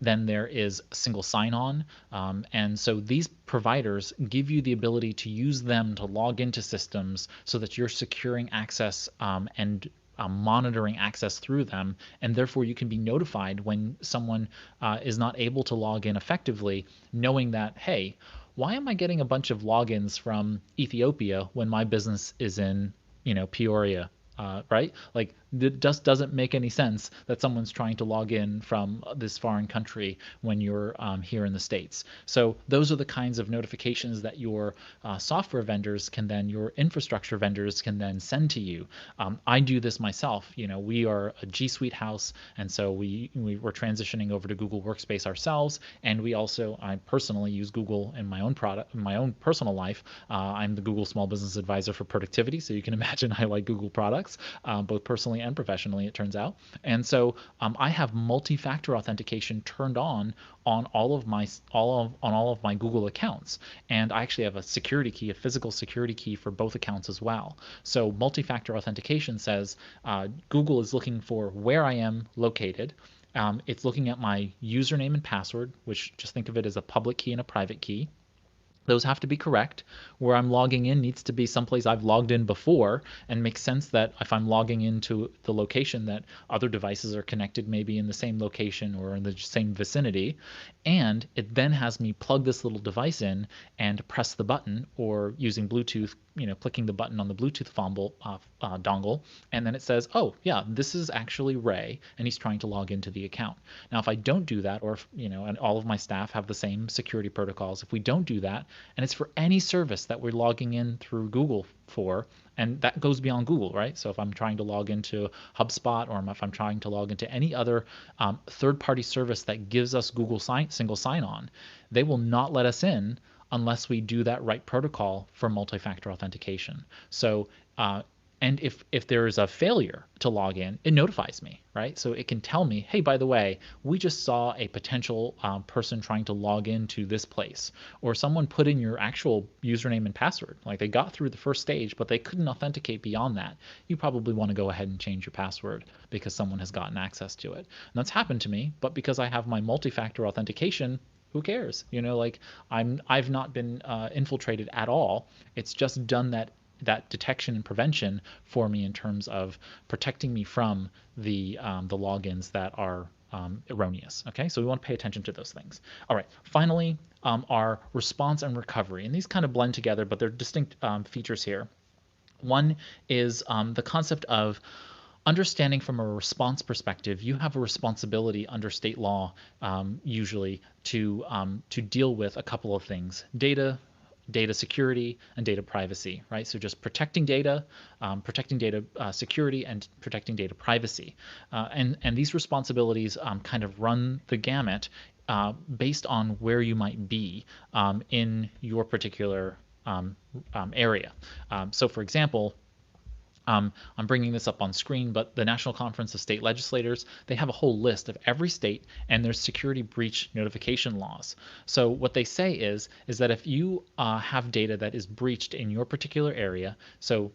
Speaker 1: then there is single sign-on, and so these providers give you the ability to use them to log into systems so that you're securing access and monitoring access through them, and therefore you can be notified when someone is not able to log in effectively, knowing that, hey, why am I getting a bunch of logins from Ethiopia when my business is in Peoria, right? Like, it just doesn't make any sense that someone's trying to log in from this foreign country when you're here in the States. So those are the kinds of notifications that your software vendors can then, your infrastructure vendors can then send to you. I do this myself. We are a G Suite house, and so we're transitioning over to Google Workspace ourselves, and I personally use Google in my own product, in my own personal life. I'm the Google Small Business Advisor for productivity, so you can imagine I like Google products, both personally and professionally, it turns out. And so I have multi-factor authentication turned on all of my Google accounts, and I actually have a security key, a physical security key for both accounts as well. So multi-factor authentication says Google is looking for where I am located. It's looking at my username and password, which, just think of it as a public key and a private key. Those have to be correct. Where I'm logging in needs to be someplace I've logged in before, and makes sense that if I'm logging into the location, that other devices are connected maybe in the same location or in the same vicinity. And it then has me plug this little device in and press the button, or using Bluetooth, clicking the button on the Bluetooth dongle, and then it says, oh yeah, this is actually Ray, and he's trying to log into the account. Now, if I don't do that, or if, and all of my staff have the same security protocols, if we don't do that, And it's for any service that we're logging in through Google for, and that goes beyond Google, right? So if I'm trying to log into HubSpot, or if I'm trying to log into any other third-party service that gives us Google single sign-on, they will not let us in unless we do that right protocol for multi-factor authentication. So and if there is a failure to log in, it notifies me, right? So it can tell me, hey, by the way, we just saw a potential person trying to log into this place, or someone put in your actual username and password. Like they got through the first stage, but they couldn't authenticate beyond that. You probably want to go ahead and change your password because someone has gotten access to it. And that's happened to me, but because I have my multi-factor authentication, who cares? Like I've not been infiltrated at all. It's just done that detection and prevention for me in terms of protecting me from the logins that are erroneous. Okay, so we want to pay attention to those things. All right, finally, our response and recovery, and these kind of blend together, but they're distinct features here. One is the concept of understanding from a response perspective. You have a responsibility under state law, usually, to deal with a couple of things: data security, and data privacy, right? So just protecting data security, and protecting data privacy. And these responsibilities kind of run the gamut based on where you might be in your particular area. So for example, I'm bringing this up on screen, but the National Conference of State Legislators, they have a whole list of every state and their security breach notification laws. So what they say is that if you have data that is breached in your particular area, so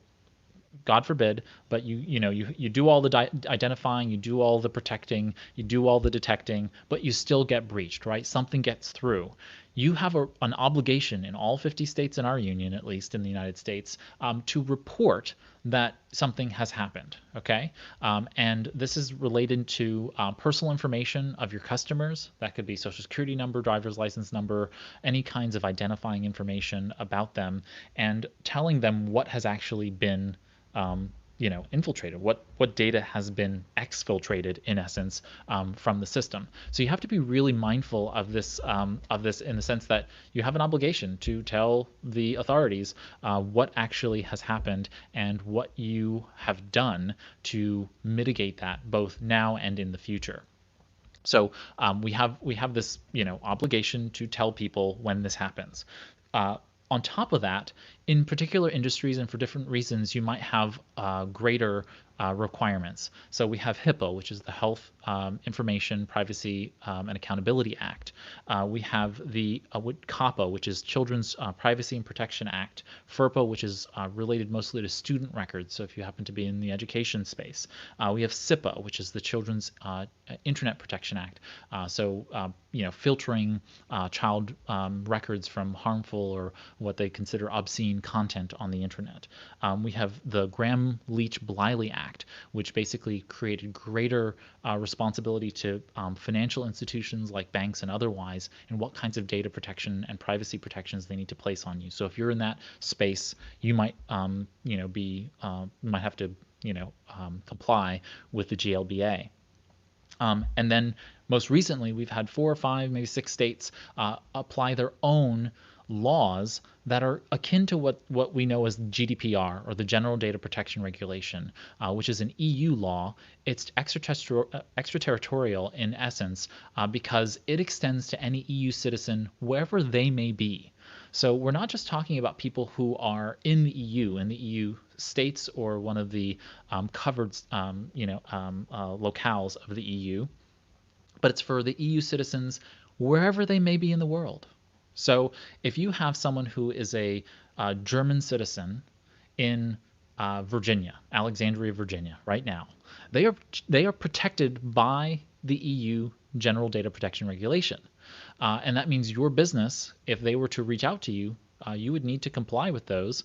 Speaker 1: God forbid, but you do all the identifying, you do all the protecting, you do all the detecting, but you still get breached, right? Something gets through. You have an obligation in all 50 states in our union, at least in the United States, to report that something has happened, okay? And this is related to personal information of your customers. That could be social security number, driver's license number, any kinds of identifying information about them, and telling them what has actually been infiltrated, what data has been exfiltrated in essence from the system. So you have to be really mindful of this in the sense that you have an obligation to tell the authorities what actually has happened and what you have done to mitigate that both now and in the future. So we have this obligation to tell people when this happens. On top of that, in particular industries and for different reasons, you might have greater requirements. So we have HIPAA, which is the Health Information Privacy and Accountability Act. We have the COPPA, which is Children's Privacy and Protection Act. FERPA, which is related mostly to student records, so if you happen to be in the education space. We have CIPA, which is the Children's Internet Protection Act. Filtering child records from harmful or what they consider obscene content on the internet. We have the Gramm-Leach-Bliley Act, which basically created greater responsibility to financial institutions like banks and otherwise, and what kinds of data protection and privacy protections they need to place on you. So if you're in that space, you might might have to comply with the GLBA. And then most recently, we've had 4 or 5, maybe 6 states apply their own laws that are akin to what we know as GDPR, or the General Data Protection Regulation, which is an EU law. It's extraterritorial in essence because it extends to any EU citizen wherever they may be. So we're not just talking about people who are in the EU states, or one of the covered locales of the EU, but it's for the EU citizens wherever they may be in the world. So if you have someone who is a German citizen in Virginia, Alexandria, Virginia, right now, they are protected by the EU General Data Protection Regulation. And that means your business, if they were to reach out to you, you would need to comply with those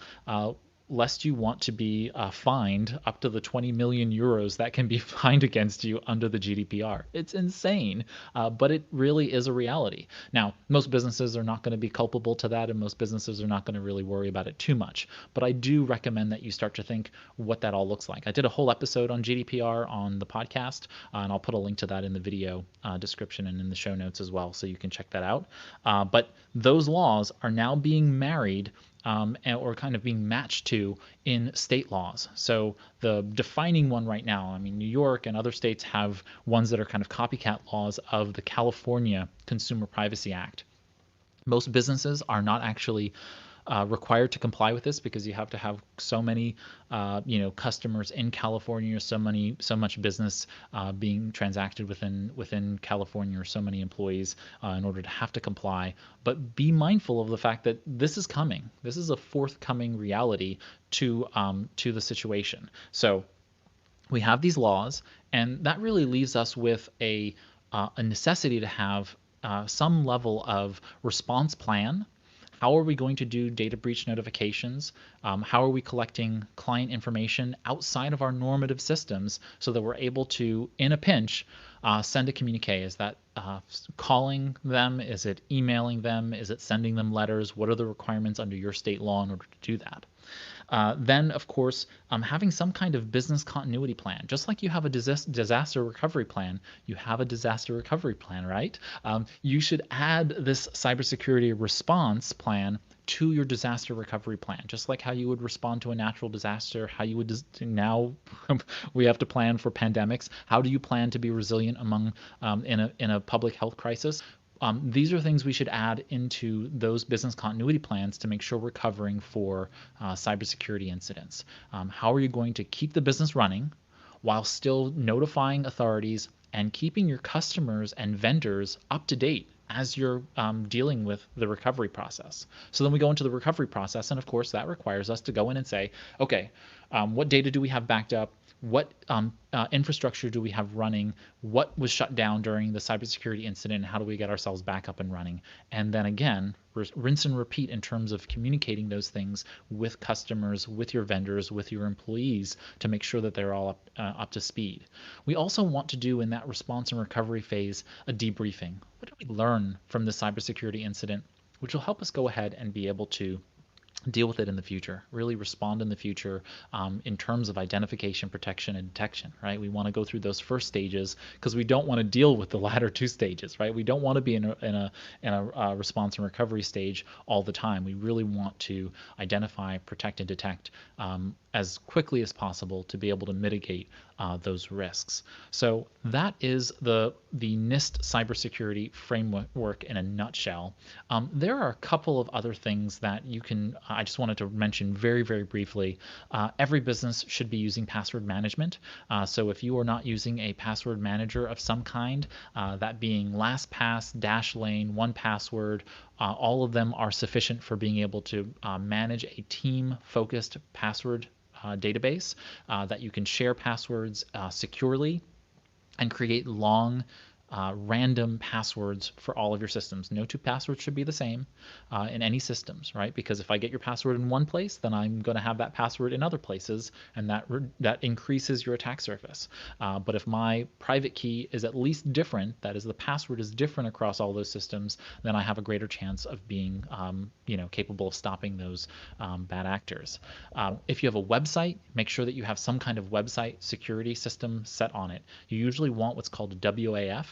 Speaker 1: lest you want to be fined up to the 20 million euros that can be fined against you under the GDPR. It's insane, but it really is a reality. Now, most businesses are not going to be culpable to that, and most businesses are not going to really worry about it too much. But I do recommend that you start to think what that all looks like. I did a whole episode on GDPR on the podcast, and I'll put a link to that in the video description and in the show notes as well, so you can check that out. But those laws are now being married or kind of being matched to in state laws. So the defining one right now, I mean, New York and other states have ones that are kind of copycat laws of the California Consumer Privacy Act. Most businesses are not actually required to comply with this because you have to have so many, customers in California, or so much business being transacted within California, or so many employees in order to have to comply. But be mindful of the fact that this is coming. This is a forthcoming reality to the situation. So we have these laws, and that really leaves us with a necessity to have some level of response plan. How are we going to do data breach notifications? How are we collecting client information outside of our normative systems so that we're able to, in a pinch, send a communique? Is that calling them? Is it emailing them? Is it sending them letters? What are the requirements under your state law in order to do that? Then, of course, having some kind of business continuity plan. Just like you have a disaster recovery plan, you have a disaster recovery plan, right? You should add this cybersecurity response plan to your disaster recovery plan, just like how you would respond to a natural disaster, how you would now we have to plan for pandemics. How do you plan to be resilient among in a public health crisis? These are things we should add into those business continuity plans to make sure we're covering for cybersecurity incidents. How are you going to keep the business running while still notifying authorities and keeping your customers and vendors up to date as you're dealing with the recovery process? So then we go into the recovery process, and of course that requires us to go in and say, okay, what data do we have backed up? What infrastructure do we have running? What was shut down during the cybersecurity incident? And how do we get ourselves back up and running? And then again, rinse and repeat in terms of communicating those things with customers, with your vendors, with your employees to make sure that they're all up to speed. We also want to do in that response and recovery phase a debriefing. What did we learn from the cybersecurity incident, which will help us go ahead and be able to deal with it in the future, really respond in the future in terms of identification, protection, and detection, right? We want to go through those first stages because we don't want to deal with the latter two stages, right? We don't want to be in a response and recovery stage all the time. We really want to identify, protect, and detect as quickly as possible to be able to mitigate those risks. So that is the NIST Cybersecurity Framework in a nutshell. There are a couple of other things that you can, I just wanted to mention very, very briefly. Every business should be using password management. So if you are not using a password manager of some kind, that being LastPass, Dashlane, 1Password, all of them are sufficient for being able to manage a team-focused password database that you can share passwords securely and create long random passwords for all of your systems. No two passwords should be the same in any systems, right? Because if I get your password in one place, then I'm going to have that password in other places, and that increases your attack surface. But if my private key is at least different, that is, the password is different across all those systems, then I have a greater chance of being, capable of stopping those bad actors. If you have a website, make sure that you have some kind of website security system set on it. You usually want what's called a WAF,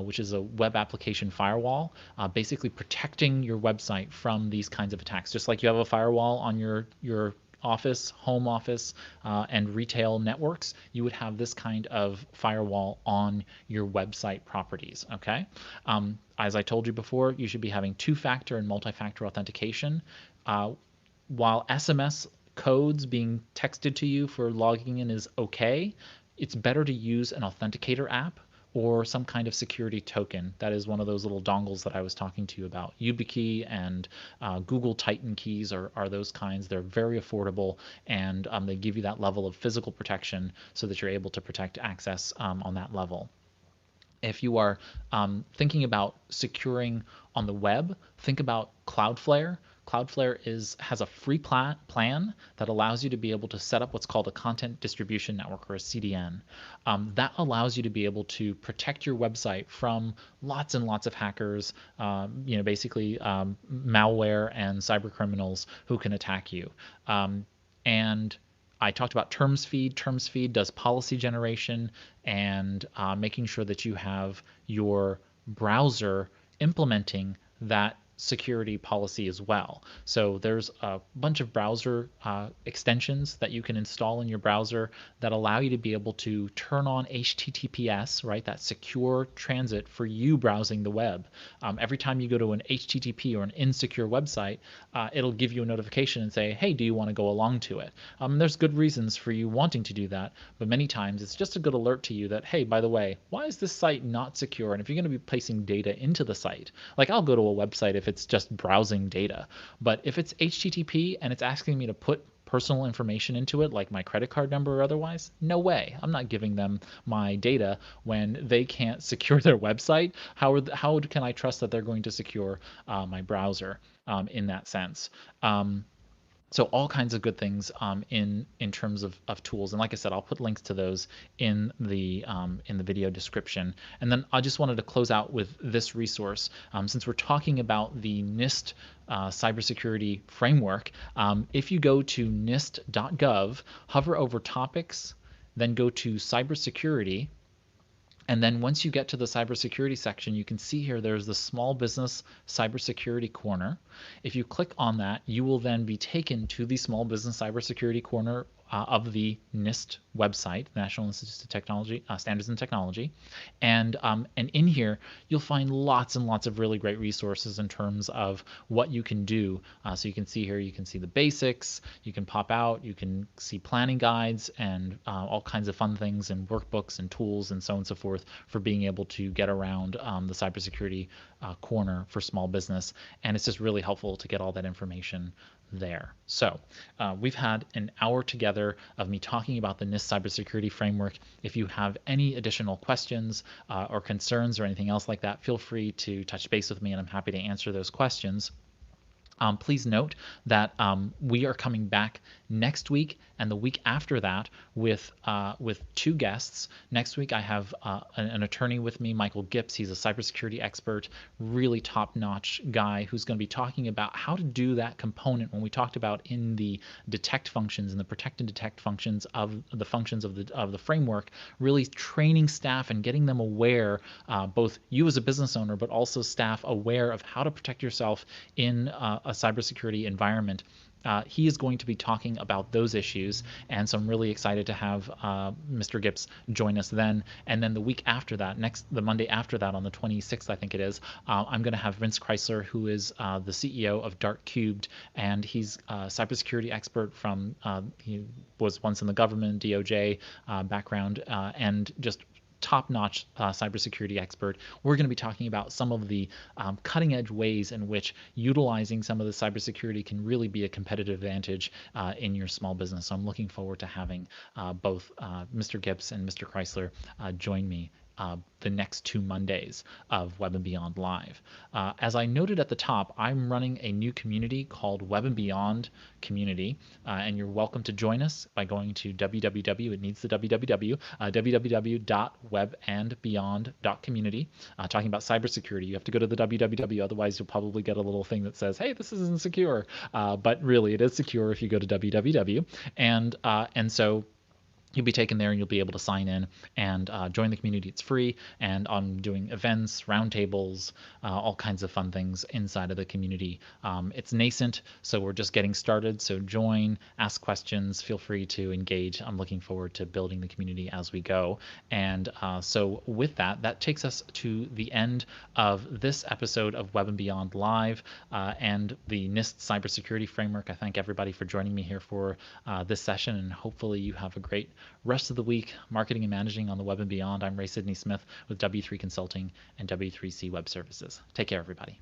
Speaker 1: which is a web application firewall, basically protecting your website from these kinds of attacks. Just like you have a firewall on your office, home office, and retail networks, you would have this kind of firewall on your website properties, okay? As I told you before, you should be having two-factor and multi-factor authentication. While SMS codes being texted to you for logging in is okay, it's better to use an authenticator app or some kind of security token. That is one of those little dongles that I was talking to you about. YubiKey and Google Titan keys are those kinds. They're very affordable, and they give you that level of physical protection so that you're able to protect access on that level. If you are thinking about securing on the web, think about Cloudflare. Cloudflare has a free plan that allows you to be able to set up what's called a content distribution network, or a CDN. That allows you to be able to protect your website from lots and lots of hackers, basically malware and cyber criminals who can attack you. And I talked about Terms Feed. Terms Feed does policy generation and making sure that you have your browser implementing that security policy as well. So there's a bunch of browser extensions that you can install in your browser that allow you to be able to turn on HTTPS, right? That secure transit for you browsing the web. Every time you go to an HTTP or an insecure website, it'll give you a notification and say, hey, do you want to go along to it? There's good reasons for you wanting to do that, but many times it's just a good alert to you that, hey, by the way, why is this site not secure? And if you're going to be placing data into the site, like I'll go to a website if it's just browsing data, but if it's HTTP and it's asking me to put personal information into it, like my credit card number or otherwise, no way. I'm not giving them my data when they can't secure their website. How can I trust that they're going to secure my browser in that sense? So all kinds of good things in terms of tools, and like I said, I'll put links to those in the video description. And then I just wanted to close out with this resource, since we're talking about the NIST Cybersecurity Framework. If you go to nist.gov, hover over topics, then go to cybersecurity. And then once you get to the cybersecurity section, you can see here there's the small business cybersecurity corner. If you click on that, you will then be taken to the small business cybersecurity corner of the NIST website, National Institute of Technology, Standards and Technology, and in here you'll find lots and lots of really great resources in terms of what you can do. So you can see here, you can see the basics, you can pop out, you can see planning guides and all kinds of fun things and workbooks and tools and so on and so forth for being able to get around the cybersecurity corner for small business, and it's just really helpful to get all that information there. So we've had an hour together of me talking about the NIST Cybersecurity Framework. If you have any additional questions or concerns or anything else like that, feel free to touch base with me and I'm happy to answer those questions. Please note that we are coming back next week and the week after that with two guests. Next week I have an attorney with me, Michael Gips. He's a cybersecurity expert, really top-notch guy who's going to be talking about how to do that component when we talked about in the detect functions and the protect and detect functions of the of the framework, really training staff and getting them aware, both you as a business owner, but also staff aware of how to protect yourself in a cybersecurity environment. He is going to be talking about those issues, and so I'm really excited to have Mr. Gips join us then. And then the week after that, the Monday after that, on the 26th, I think it is, I'm going to have Vince Chrysler, who is the CEO of Dart Cubed, and he's a cybersecurity expert from, he was once in the government, DOJ background, and just top-notch cybersecurity expert. We're going to be talking about some of the cutting-edge ways in which utilizing some of the cybersecurity can really be a competitive advantage in your small business. So I'm looking forward to having both Mr. Gips and Mr. Chrysler join me the next 2 Mondays of Web and Beyond Live. As I noted at the top, I'm running a new community called Web and Beyond Community, and you're welcome to join us by going to www, it needs the www, www.webandbeyond.community. Talking about cybersecurity, you have to go to the www, otherwise you'll probably get a little thing that says, hey, this isn't secure, but really it is secure if you go to www, and so you'll be taken there and you'll be able to sign in and join the community. It's free, and I'm doing events, roundtables, all kinds of fun things inside of the community. It's nascent, so we're just getting started. So join, ask questions, feel free to engage. I'm looking forward to building the community as we go. And so with that, that takes us to the end of this episode of Web and Beyond Live and the NIST Cybersecurity Framework. I thank everybody for joining me here for this session, and hopefully you have a great rest of the week marketing and managing on the Web and Beyond. I'm Ray Sidney-Smith with W3 Consulting and W3C Web Services. Take care, everybody.